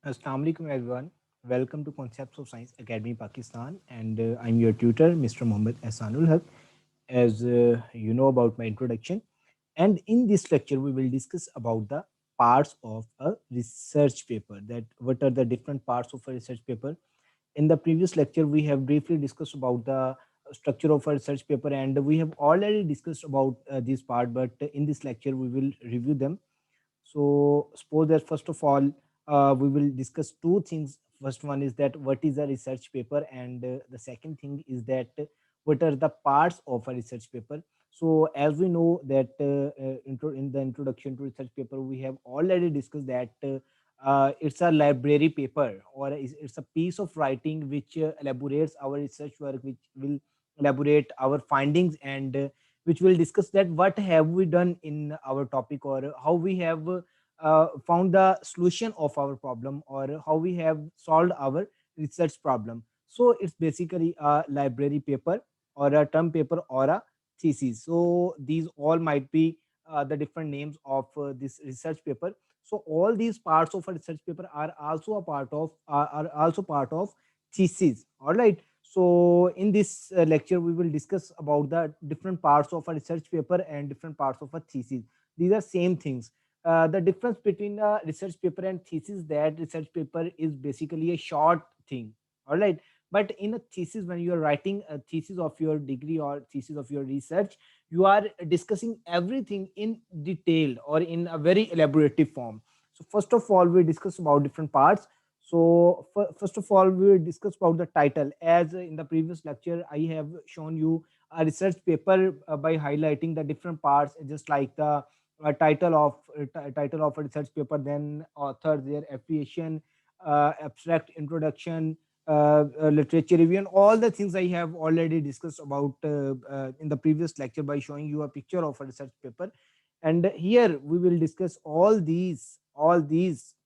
Assalamu alaikum everyone. Welcome to Concepts of Science Academy Pakistan, and I'm your tutor, Mr. Mohammed Ahsanul Haq. As you know about my introduction, and in this lecture we will discuss about the parts of a research paper. That what are the different parts of a research paper? In the previous lecture, we have briefly discussed about the structure of a research paper, and we have already discussed about this part. But in this lecture, we will review them. So suppose that first of all, we will discuss two things. First one is that what is a research paper, and the second thing is that what are the parts of a research paper. So as we know that in the introduction to research paper, we have already discussed that it's a library paper, or it's a piece of writing which elaborates our research work, which will elaborate our findings, and which will discuss that what have we done in our topic, or how we have found the solution of our problem, or how we have solved our research problem. So it's basically a library paper, or a term paper, or a thesis. So these all might be the different names of this research paper. So all these parts of a research paper are also part of thesis. All right. So in this lecture, we will discuss about the different parts of a research paper and different parts of a thesis. These are same things. The difference between a research paper and thesis, that research paper is basically a short thing. All right. But in a thesis, when you are writing a thesis of your degree or thesis of your research, you are discussing everything in detail or in a very elaborative form. So first of all, we discuss about different parts. So first of all, we will discuss about the title. As in the previous lecture, I have shown you a research paper by highlighting the different parts, just like the title of a research paper, then author, their affiliation, abstract, introduction, literature review, and all the things I have already discussed about in the previous lecture by showing you a picture of a research paper. And here we will discuss all these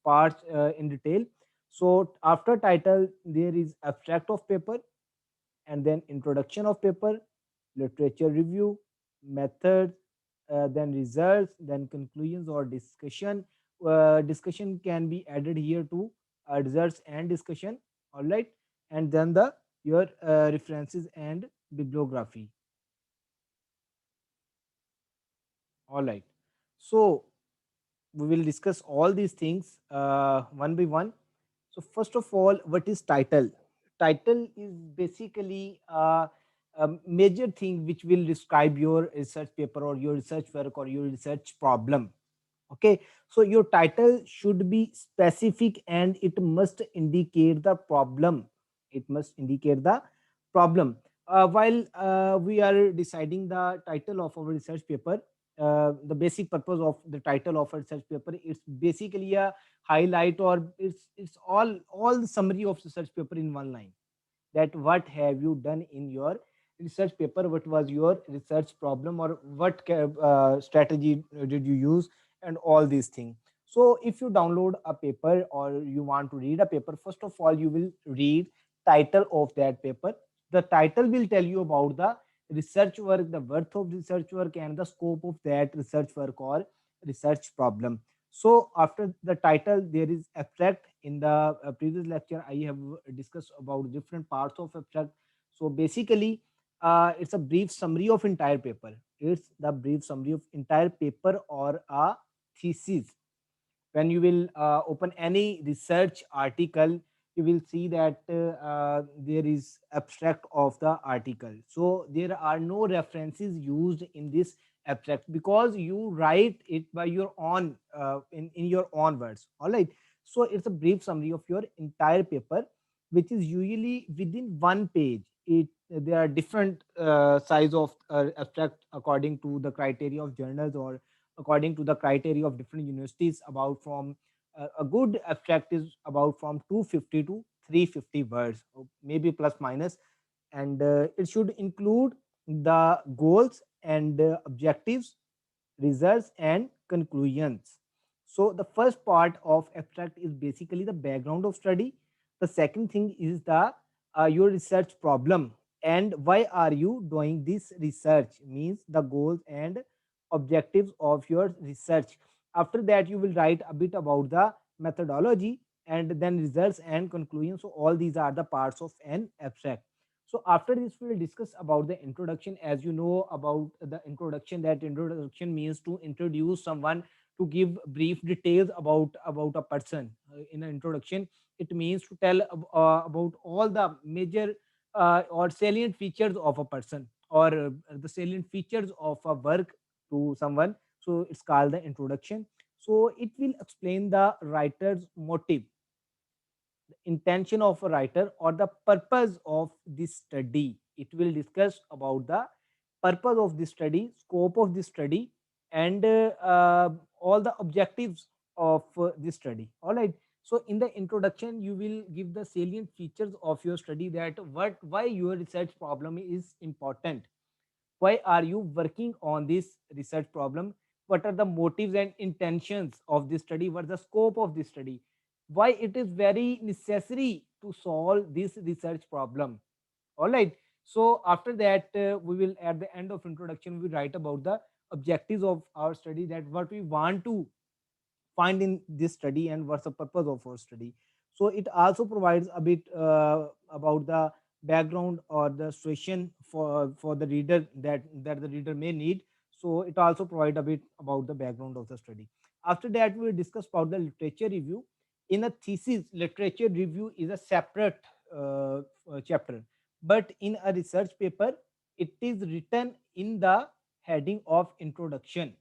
parts in detail. So after title, there is abstract of paper, and then introduction of paper, literature review, methods, then results, then conclusions or discussion. Discussion can be added here to results and discussion. All right. And then the your references and bibliography. All right. So we will discuss all these things one by one. So first of all, what is title? Title is basically a major thing which will describe your research paper or your research work or your research problem. Okay, so your title should be specific and it must indicate the problem. It must indicate the problem. While we are deciding the title of our research paper, the basic purpose of the title of a research paper, it's basically a highlight, or it's all the summary of research paper in one line. That what have you done in your research paper, what was your research problem, or what strategy did you use, and all these things. So if you download a paper or you want to read a paper, first of all you will read title of that paper. The title will tell you about the research work, the worth of research work, and the scope of that research work or research problem. So after the title, there is abstract. In the previous lecture, I have discussed about different parts of abstract. So basically, it's a brief summary of entire paper. It's the brief summary of entire paper or a thesis. When you will open any research article, you will see that there is abstract of the article. So there are no references used in this abstract, because you write it by your own in your own words. All right. So it's a brief summary of your entire paper, which is usually within one page. There are different size of abstract according to the criteria of journals, or according to the criteria of different universities. About from a good abstract is about from 250 to 350 words, or maybe plus minus. And it should include the goals and objectives, results and conclusions. So the first part of abstract is basically the background of study. The second thing is the your research problem, and why are you doing this research, means the goals and objectives of your research. After that, you will write a bit about the methodology, and then results and conclusion. So all these are the parts of an abstract. So after this we will discuss about the introduction. As you know about the introduction, that introduction means to introduce someone, to give brief details about a person. In an introduction, it means to tell about all the major or salient features of a person, or the salient features of a work to someone. So it's called the introduction. So it will explain the writer's motive, intention of a writer, or the purpose of this study. It will discuss about the purpose of this study, scope of this study, and all the objectives of this study. All right. So in the introduction, you will give the salient features of your study, that what why your research problem is important, why are you working on this research problem, what are the motives and intentions of this study, what is the scope of this study, why it is very necessary to solve this research problem. All right. So after that, we will, at the end of introduction, we write about the objectives of our study, that what we want to find in this study and what's the purpose of our study. So it also provides a bit about the background or the situation for the reader, that the reader may need. So it also provide a bit about the background of the study. After that, we will discuss about the literature review. In a thesis, literature review is a separate chapter, but in a research paper, it is written in the heading of introduction.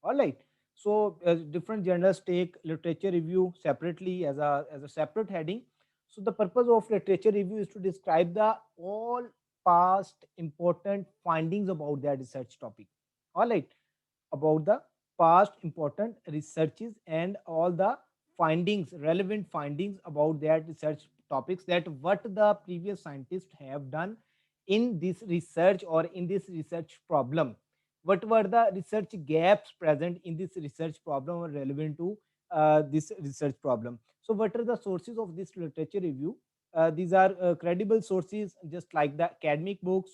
All right. So different journals take literature review separately as a separate heading. So the purpose of literature review is to describe the all past important findings about that research topic. All right, about the past important researches and all the findings, relevant findings about that research topics, that what the previous scientists have done in this research or in this research problem, what were the research gaps present in this research problem or relevant to this research problem. So what are the sources of this literature review? These are credible sources, just like the academic books,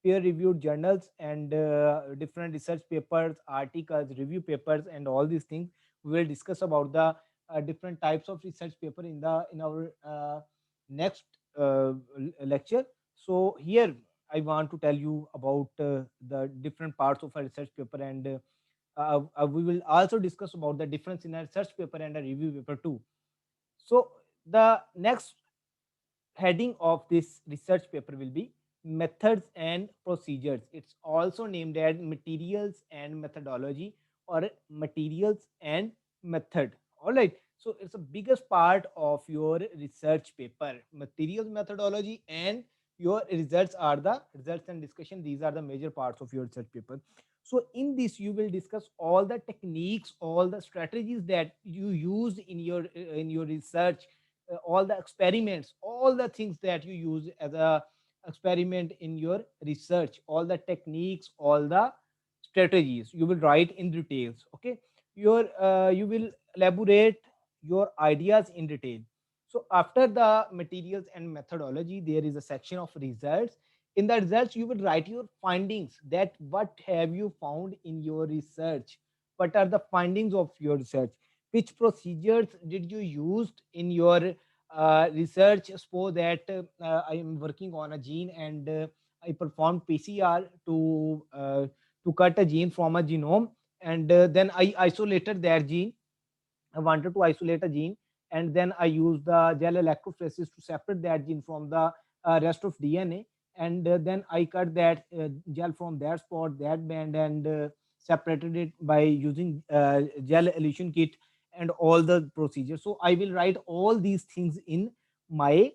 peer reviewed journals, and different research papers, articles, review papers, and all these things. We will discuss about the different types of research paper in our next lecture. So here I want to tell you about the different parts of a research paper, and we will also discuss about the difference in a research paper and a review paper too. So the next heading of this research paper will be methods and procedures. It's also named as materials and methodology, or materials and method. All right. So it's the biggest part of your research paper. Materials, methodology, and your results are the results and discussion. These are the major parts of your research paper. So in this, you will discuss all the techniques, all the strategies that you use in your research, all the experiments, all the things that you use as a experiment in your research, all the techniques, all the strategies you will write in details. Okay. You will elaborate your ideas in detail. So after the materials and methodology, there is a section of results. In the results, you will write your findings, that what have you found in your research, what are the findings of your research, which procedures did you use in your research. Suppose that I am working on a gene, and I performed PCR to cut a gene from a genome, and then I isolated that gene. I wanted to isolate a gene, and then I used the gel electrophoresis to separate that gene from the rest of DNA, and then I cut that gel from that spot, that band, and separated it by using gel elution kit and all the procedures. So I will write all these things in my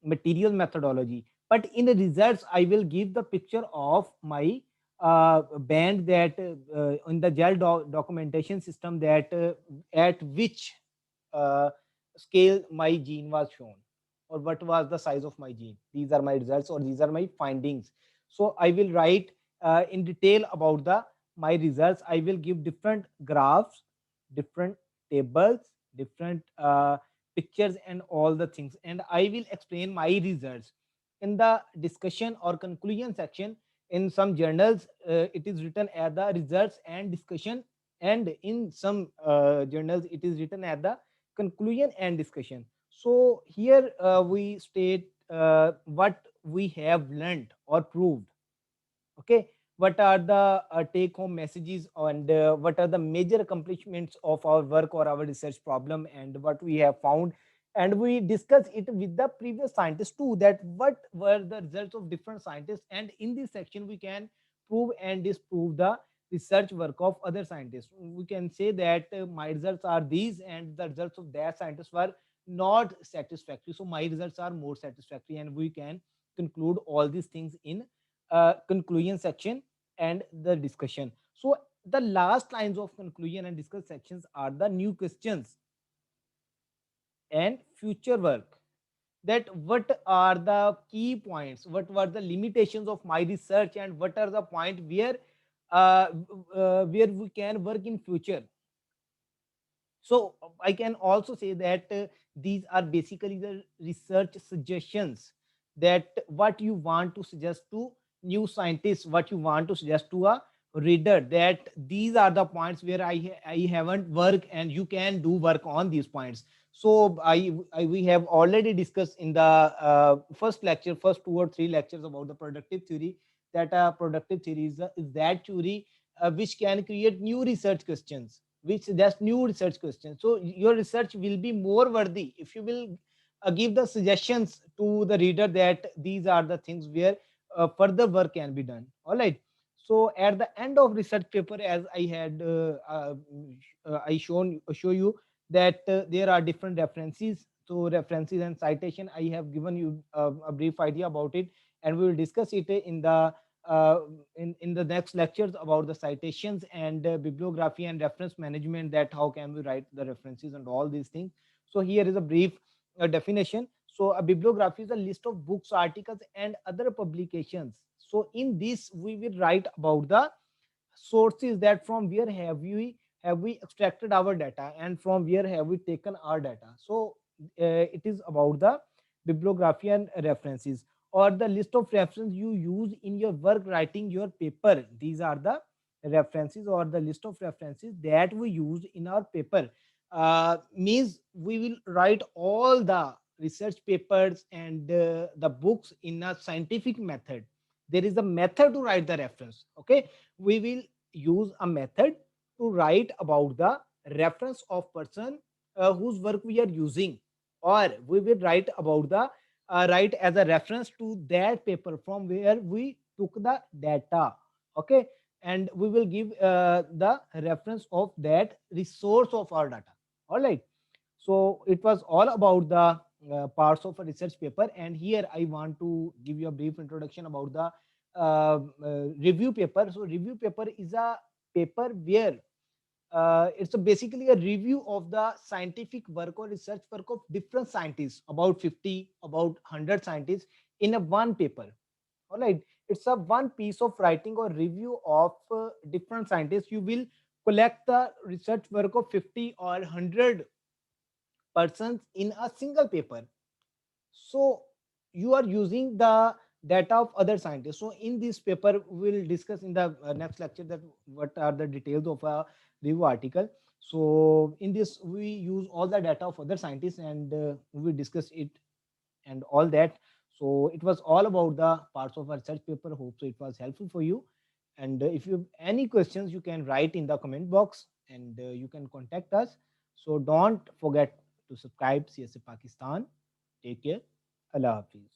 material methodology, but in the results I will give the picture of my band, that in the gel documentation system, that at which uh, scale my gene was shown, or what was the size of my gene. These are my results, or these are my findings. So I will write in detail about the my results. I will give different graphs, different tables, different pictures, and all the things, and I will explain my results in the discussion or conclusion section. In some journals, it is written as the results and discussion, and in some journals it is written as the conclusion and discussion. So here we state what we have learned or proved. Okay, what are the take home messages, and what are the major accomplishments of our work or our research problem, and what we have found. And we discuss it with the previous scientists too, that what were the results of different scientists, and in this section we can prove and disprove the research work of other scientists. We can say that my results are these and the results of their scientists were not satisfactory, so my results are more satisfactory, and we can conclude all these things in conclusion section and the discussion. So the last lines of conclusion and discuss sections are the new questions and future work. That what are the key points, what were the limitations of my research, and what are the point where we can work in future. So I can also say that these are basically the research suggestions, that what you want to suggest to new scientists, what you want to suggest to a reader, that these are the points where I haven't worked and you can do work on these points. So we have already discussed in the first lecture, first 2 or 3 lectures about the productive theory, that productive theory is that theory which can create new research questions, which suggest new research questions. So your research will be more worthy if you will give the suggestions to the reader, that these are the things where further work can be done. All right. So at the end of research paper, as I had I show you that there are different references. So references and citation, I have given you a brief idea about it, and we will discuss it uh, in the next lectures about the citations and bibliography and reference management, that how can we write the references and all these things. So here is a brief definition. So a bibliography is a list of books, articles, and other publications. So in this we will write about the sources, that from where have we extracted our data, and from where have we taken our data. So it is about the bibliography and references, or the list of references you use in your work writing your paper. These are the references, or the list of references that we use in our paper. Means we will write all the research papers and the books in a scientific method. There is a method to write the reference. Okay, we will use a method to write about the reference of person whose work we are using, or we will write about the write as a reference to that paper from where we took the data. Okay, and we will give the reference of that resource of our data. All right. So it was all about the parts of a research paper, and here I want to give you a brief introduction about the review paper. So review paper is a paper where it's basically a review of the scientific work or research work of different scientists, about 50, about 100 scientists in a one paper. All right, it's a one piece of writing or review of different scientists. You will collect the research work of 50 or 100 persons in a single paper. So you are using the data of other scientists. So in this paper we'll discuss in the next lecture that what are the details of a review article. So in this we use all the data of other scientists, and we discuss it and all that. So it was all about the parts of our research paper. Hope so it was helpful for you. And if you have any questions, you can write in the comment box, and you can contact us. So don't forget to subscribe CSA Pakistan. Take care. Allah Hafiz.